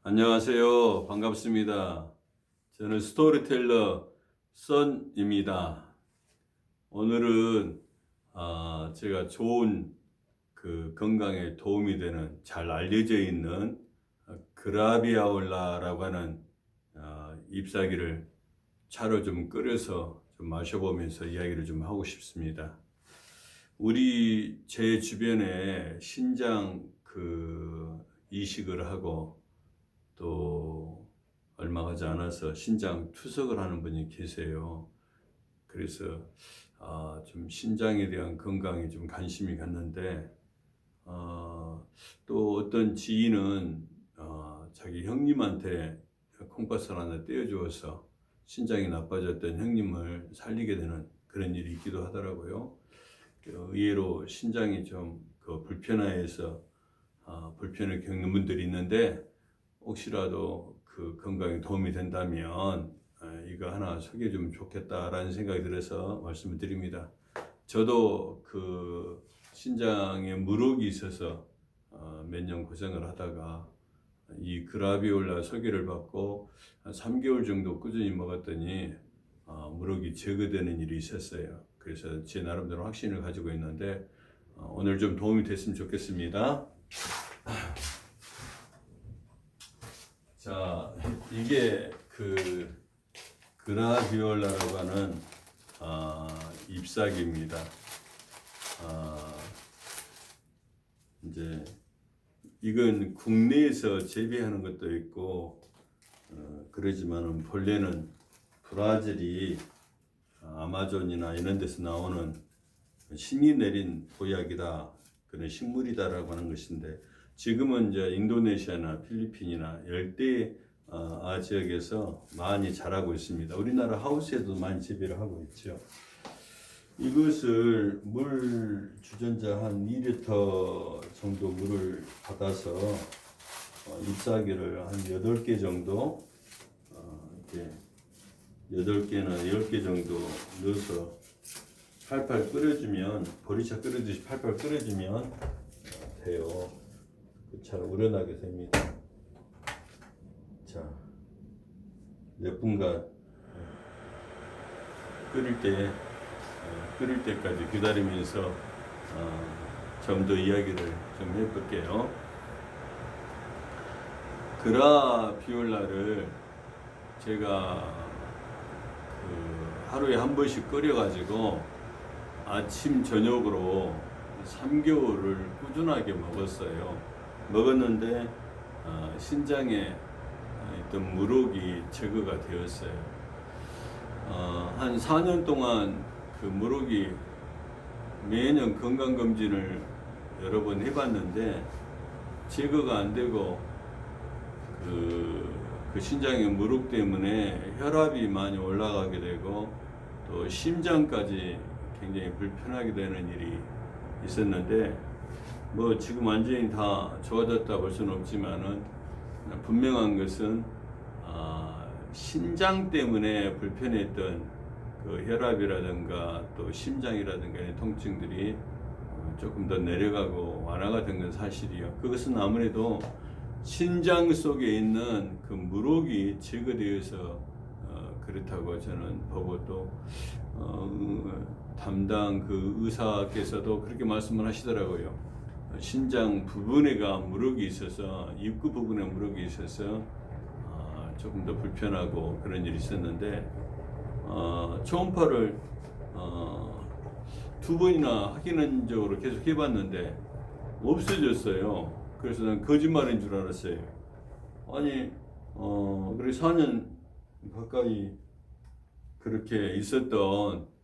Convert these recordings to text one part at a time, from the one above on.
안녕하세요. 반갑습니다. 저는 스토리텔러 선입니다. 오늘은 제가 좋은 건강에 도움이 되는 잘 알려져 있는 그라비아올라라고 하는 잎사귀를 차로 좀 끓여서 좀 마셔보면서 이야기를 좀 하고 싶습니다. 제 주변에 신장 이식을 하고 또 얼마 가지 않아서 신장 투석을 하는 분이 계세요. 그래서 좀 신장에 대한 건강에 좀 관심이 갔는데 또 어떤 지인은 자기 형님한테 콩팥을 하나 떼어주어서 신장이 나빠졌던 형님을 살리게 되는 그런 일이 있기도 하더라고요. 의외로 신장이 좀 불편해서 불편을 겪는 분들이 있는데 혹시라도 건강에 도움이 된다면 이거 하나 소개해 주면 좋겠다라는 생각이 들어서 말씀을 드립니다. 저도 신장에 물혹이 있어서 몇 년 고생을 하다가 이 그라비올라 소개를 받고 한 3개월 정도 꾸준히 먹었더니 물혹이 제거되는 일이 있었어요. 그래서 제 나름대로 확신을 가지고 있는데 오늘 좀 도움이 됐으면 좋겠습니다. 자, 이게 그라비올라라고 하는 잎사귀입니다. 이제 이건 국내에서 재배하는 것도 있고 그러지만은 본래는 브라질이 아마존이나 이런 데서 나오는 신이 내린 보약이다, 그런 식물이다라고 하는 것인데 지금은 이제 인도네시아나 필리핀이나 열대 지역에서 많이 자라고 있습니다. 우리나라 하우스에도 많이 재배를 하고 있죠. 이것을 물 주전자 한 2리터 정도 물을 받아서 잎사귀를 한 8개 정도 이렇게 8개나 10개 정도 넣어서 팔팔 끓여주면, 보리차 끓여듯이 팔팔 끓여주면 돼요. 잘 우러나게 됩니다. 자, 몇 분간 끓일 때까지 기다리면서 좀 더 이야기를 좀 해볼게요. 그라비올라를 제가 하루에 한 번씩 끓여가지고 아침 저녁으로 3개월을 꾸준하게 먹었는데 신장에 있던 물혹이 제거가 되었어요. 한 4년 동안 물혹이 매년 건강검진을 여러 번 해봤는데 제거가 안 되고 신장의 물혹 때문에 혈압이 많이 올라가게 되고 또 심장까지 굉장히 불편하게 되는 일이 있었는데 지금 완전히 다 좋아졌다 볼 수는 없지만은 분명한 것은 신장 때문에 불편했던 혈압이라든가 또 심장이라든가 이런 통증들이 조금 더 내려가고 완화가 된 건 사실이요. 그것은 아무래도 신장 속에 있는 물혹이 제거되어서 그렇다고 저는 보고 또 담당 의사께서도 그렇게 말씀을 하시더라고요. 신장 부분에가 물혹이 있어서, 입구 부분에 물혹이 있어서 조금 더 불편하고 그런 일이 있었는데 초음파를 2번이나 확인적으로 계속 해봤는데 없어졌어요. 그래서 난 거짓말인 줄 알았어요. 아니 그래 4년 가까이 그렇게 있었던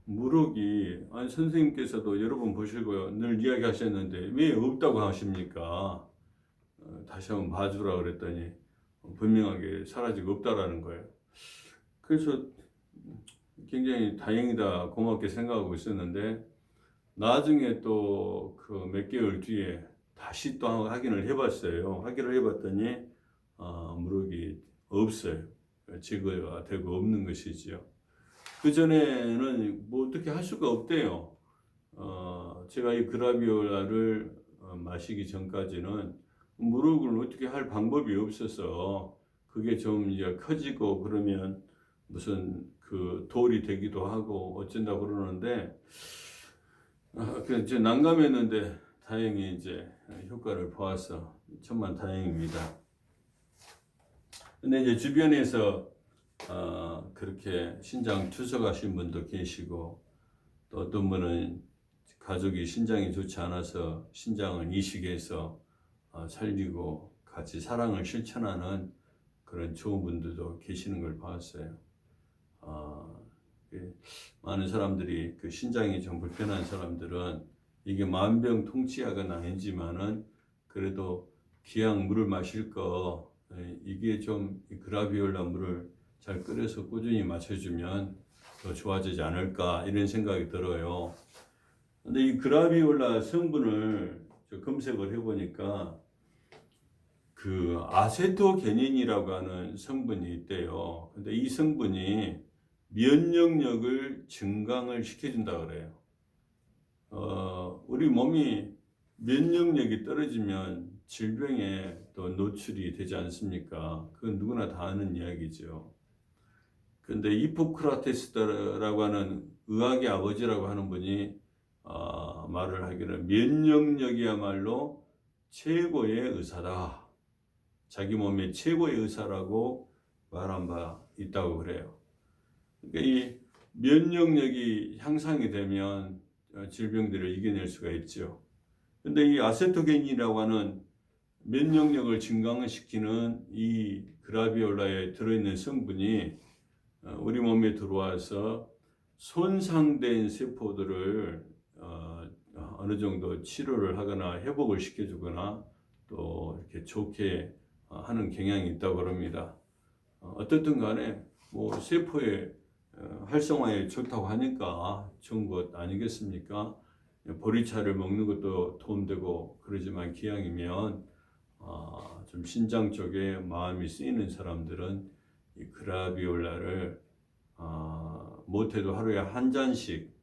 물혹이, 아니 선생님께서도 여러 번 보시고 늘 이야기하셨는데 왜 없다고 하십니까? 다시 한번 봐주라 그랬더니 분명하게 사라지고 없다라는 거예요. 그래서 굉장히 다행이다, 고맙게 생각하고 있었는데 나중에 또 몇 개월 뒤에 다시 또 확인을 해봤어요. 확인을 해봤더니 물혹이 없어요. 제거가 되고 없는 것이지요. 그 전에는 어떻게 할 수가 없대요. 제가 이 그라비올라를 마시기 전까지는 무릎을 어떻게 할 방법이 없어서 그게 좀 이제 커지고 그러면 무슨 그 돌이 되기도 하고 어쩐다 그러는데 그 이제 난감했는데 다행히 이제 효과를 보아서 천만 다행입니다. 근데 이제 주변에서 그렇게 신장 투석하신 분도 계시고 또 어떤 분은 가족이 신장이 좋지 않아서 신장을 이식해서 살리고 같이 사랑을 실천하는 그런 좋은 분들도 계시는 걸 봤어요. 많은 사람들이 그 신장이 좀 불편한 사람들은 이게 만병통치약은 아니지만은 그래도 기왕 물을 마실 거 이게 좀 그라비올라 물을 잘 끓여서 꾸준히 마셔주면 더 좋아지지 않을까 이런 생각이 들어요. 근데 이 그라비올라 성분을 검색을 해보니까 그 아세토게닌이라고 하는 성분이 있대요. 근데 이 성분이 면역력을 증강을 시켜준다 그래요. 우리 몸이 면역력이 떨어지면 질병에 또 노출이 되지 않습니까? 그건 누구나 다 아는 이야기죠. 근데 히포크라테스라고 하는 의학의 아버지라고 하는 분이 말을 하기를 면역력이야말로 최고의 의사다. 자기 몸의 최고의 의사라고 말한 바 있다고 그래요. 그러니까 이 면역력이 향상이 되면 질병들을 이겨낼 수가 있죠. 근데 이 아세토겐이라고 하는 면역력을 증강을 시키는 이 그라비올라에 들어있는 성분이 우리 몸에 들어와서 손상된 세포들을 어느 정도 치료를 하거나 회복을 시켜주거나 또 이렇게 좋게 하는 경향이 있다고 합니다. 어떻든 간에 뭐 세포의 활성화에 좋다고 하니까 좋은 것 아니겠습니까? 보리차를 먹는 것도 도움되고 그러지만 기왕이면 좀 신장 쪽에 마음이 쓰이는 사람들은 이 그라비올라를 못해도 하루에 한 잔씩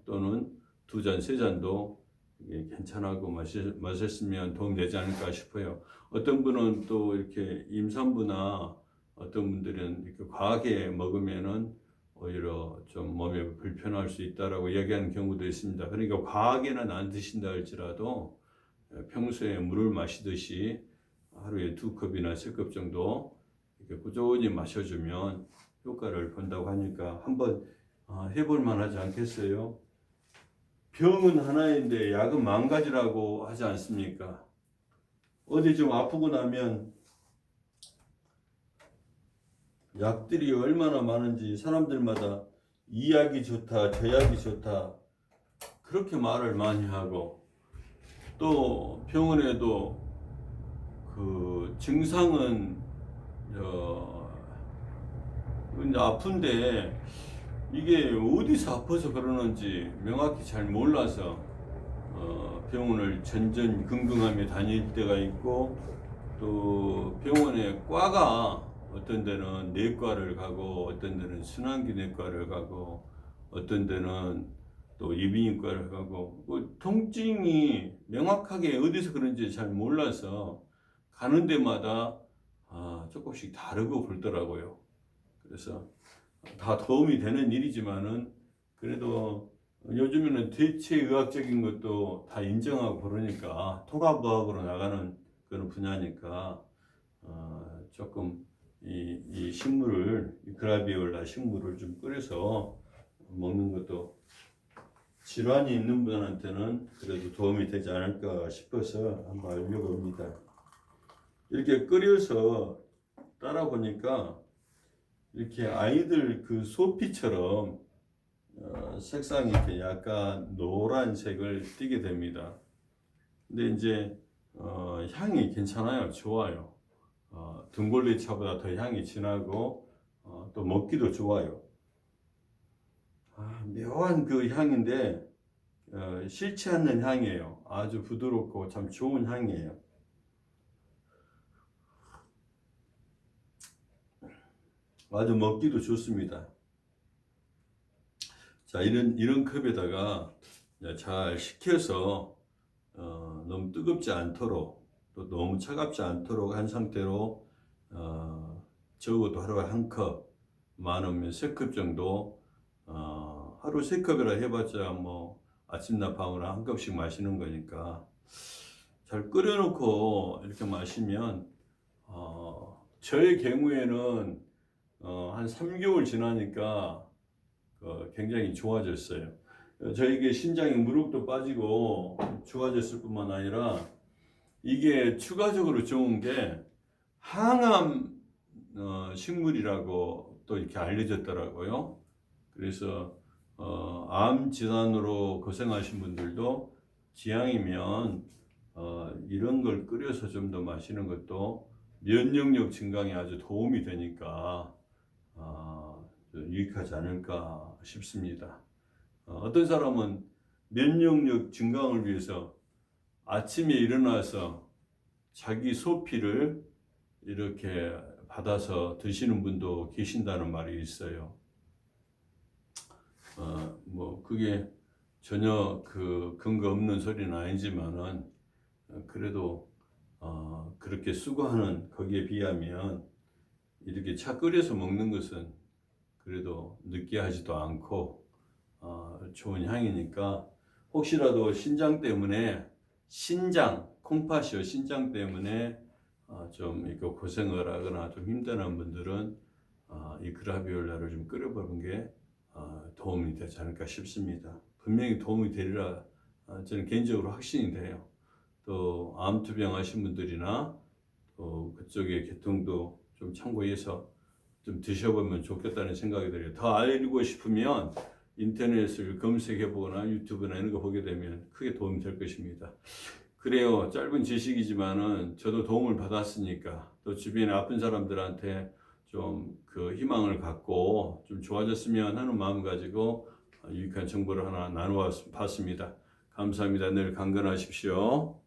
또는 두 잔, 세 잔도 괜찮아고 마셨으면 도움되지 않을까 싶어요. 어떤 분은 또 이렇게 임산부나 어떤 분들은 이렇게 과하게 먹으면은 오히려 좀 몸에 불편할 수 있다라고 이야기하는 경우도 있습니다. 그러니까 과하게는 안 드신다 할지라도 평소에 물을 마시듯이 하루에 2컵이나 3컵 정도 이렇게 꾸준히 마셔주면 효과를 본다고 하니까 한번 해볼 만하지 않겠어요? 병은 하나인데 약은 만 가지라고 하지 않습니까? 어디 좀 아프고 나면 약들이 얼마나 많은지 사람들마다 이 약이 좋다, 저 약이 좋다 그렇게 말을 많이 하고 또 병원에도 그 증상은 이제 아픈데 이게 어디서 아파서 그러는지 명확히 잘 몰라서 병원을 전전긍긍하며 다닐 때가 있고 또 병원에 과가 어떤 데는 내과를 가고 어떤 데는 순환기내과를 가고 어떤 데는 또 이비인후과를 가고 그 통증이 명확하게 어디서 그런지 잘 몰라서 가는 데마다 조금씩 다르고 그러더라고요. 그래서 다 도움이 되는 일이지만은 그래도 요즘에는 대체 의학적인 것도 다 인정하고 그러니까 통합의학으로 나가는 그런 분야니까 조금 이 식물을 이 그라비올라 식물을 좀 끓여서 먹는 것도 질환이 있는 분한테는 그래도 도움이 되지 않을까 싶어서 한번 알려봅니다. 이렇게 끓여서 따라 보니까 이렇게 아이들 그 소피처럼 색상이 이렇게 약간 노란색을 띠게 됩니다. 근데 이제 향이 괜찮아요. 좋아요. 등골리 차보다 더 향이 진하고 또 먹기도 좋아요. 묘한 그 향인데 싫지 않는 향이에요. 아주 부드럽고 참 좋은 향이에요. 아주 먹기도 좋습니다. 자, 이런 컵에다가 잘 식혀서 너무 뜨겁지 않도록 또 너무 차갑지 않도록 한 상태로 적어도 하루에 한 컵, 많으면 3컵 정도, 하루 3컵이라 해봤자 뭐 아침나 밤이나 한 컵씩 마시는 거니까 잘 끓여놓고 이렇게 마시면 저의 경우에는 한 3개월 지나니까 굉장히 좋아졌어요. 저에게 신장에 무릎도 빠지고 좋아졌을 뿐만 아니라 이게 추가적으로 좋은 게 항암 식물이라고 또 이렇게 알려졌더라고요. 그래서 암 질환으로 고생하신 분들도 기왕이면 이런 걸 끓여서 좀 더 마시는 것도 면역력 증강에 아주 도움이 되니까 유익하지 않을까 싶습니다. 어떤 사람은 면역력 증강을 위해서 아침에 일어나서 자기 소피를 이렇게 받아서 드시는 분도 계신다는 말이 있어요. 뭐 그게 전혀 그 근거 없는 소리는 아니지만은 그래도 그렇게 수고하는 거기에 비하면 이렇게 차 끓여서 먹는 것은 그래도 느끼하지도 않고 좋은 향이니까 혹시라도 신장 때문에 콩팥이요 신장 때문에 좀 이렇게 고생을 하거나 좀 힘든 분들은 이 그라비올라를 좀 끓여보는 게 도움이 되지 않을까 싶습니다. 분명히 도움이 되리라 저는 개인적으로 확신이 돼요. 또 암투병 하신 분들이나 또 그쪽의 계통도 좀 참고해서 좀 드셔보면 좋겠다는 생각이 들어요. 더 알고 싶으면 인터넷을 검색해 보거나 유튜브나 이런 거 보게 되면 크게 도움이 될 것입니다. 그래요. 짧은 지식이지만은 저도 도움을 받았으니까 또 주변에 아픈 사람들한테 좀 그 희망을 갖고 좀 좋아졌으면 하는 마음 가지고 유익한 정보를 하나 나누어 봤습니다. 감사합니다. 늘 강건하십시오.